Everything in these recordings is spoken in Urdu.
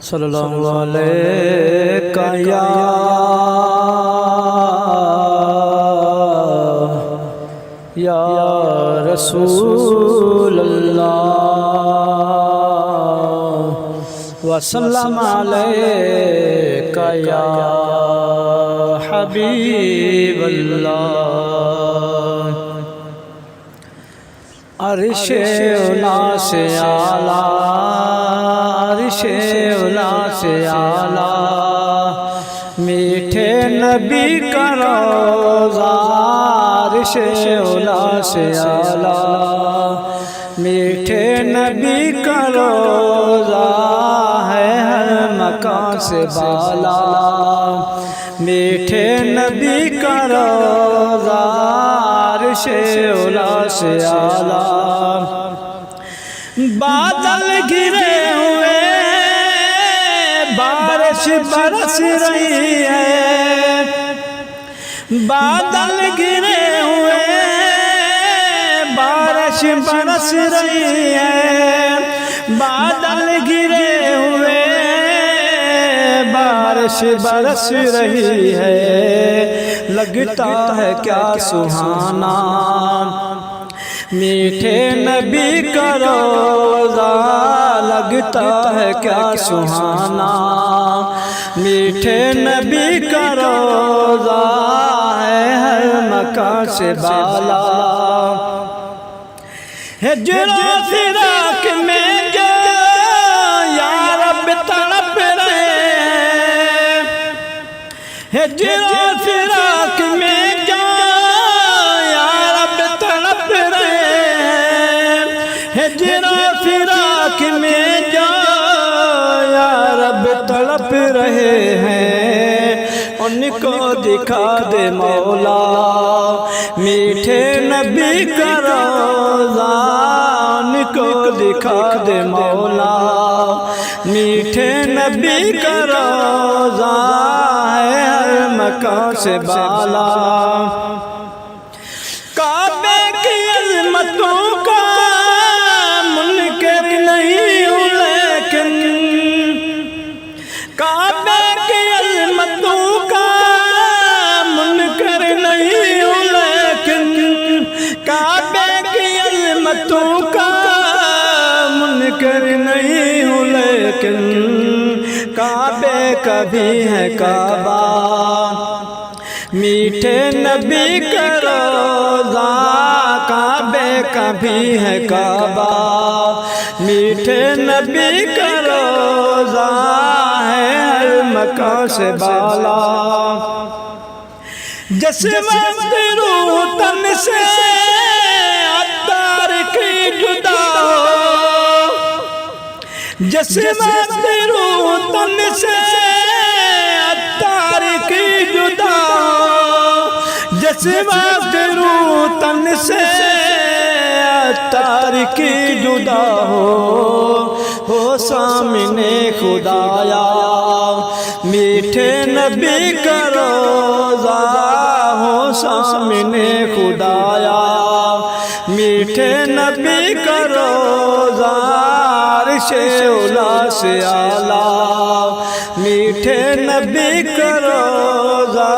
صلی اللہ علیہ یا رسول اللہ وسلم علیک یا حبیب اللہ عرش اولا سے اعلیٰ عرش اولا سے اعلیٰ میٹھے نبی کا روضہ عرش اولا سے اعلیٰ میٹھے نبی کا روضہ ہے ہر مکان سے بالا میٹھے نبی کا روضہ عرش اولا سے اعلیٰ بادل گرے ہوئے بارش برس رہی ہے بادل گرے ہوئے بارش برس رہی ہے بادل گرے ہوئے بارش برس رہی ہے لگتا ہے کیا سہانا میٹھے نبی کا روضہ لگتا ہے کیا سہانا میٹھے نبی کا روضہ ہے ہر مکان سے بالا ہجر و فراق میں جو یا رب تڑپ رہے ہجر و فراق میں جو یا رب تڑپ رہے ہجر و فراق میں جو یا رب تڑپ رہے ہیں ان کو دکھا دے مولا میٹھے نبی کا روضہ ان کو دکھا دے مولا میٹھے نبی کا روضہ ہے ہر مکان سے بالا کعبے کی عظمتوں کا منکر نہیں ہوں لیکن کعبے کی عظمتوں کا منکر نہیں ہوں لیکن کعبے کی عظمتوں کا منکر نہیں ہوں لیکن کعبے کا بھی ہے کعبہ میٹھے نبی کا روضہ کعبے کا بھی ہے کعبہ میٹھے نبی کا روضہ ہے ہر مکان سے بالا جس وقت روح تن سے عطار کی جدا ہو جس وقت روح تن سے عطار کی جدا ہو جس وقت روح تن سے عطار کی جدا ہو سامنے خدایا میٹھے نبی کا روضہ ہو سامنے خدایا میٹھے نبی کا روضہ عرش اولا سے اعلیٰ میٹھے نبی کا روضہ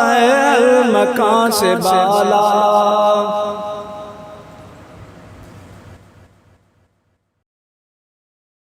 ہے ہر مکان سے بالا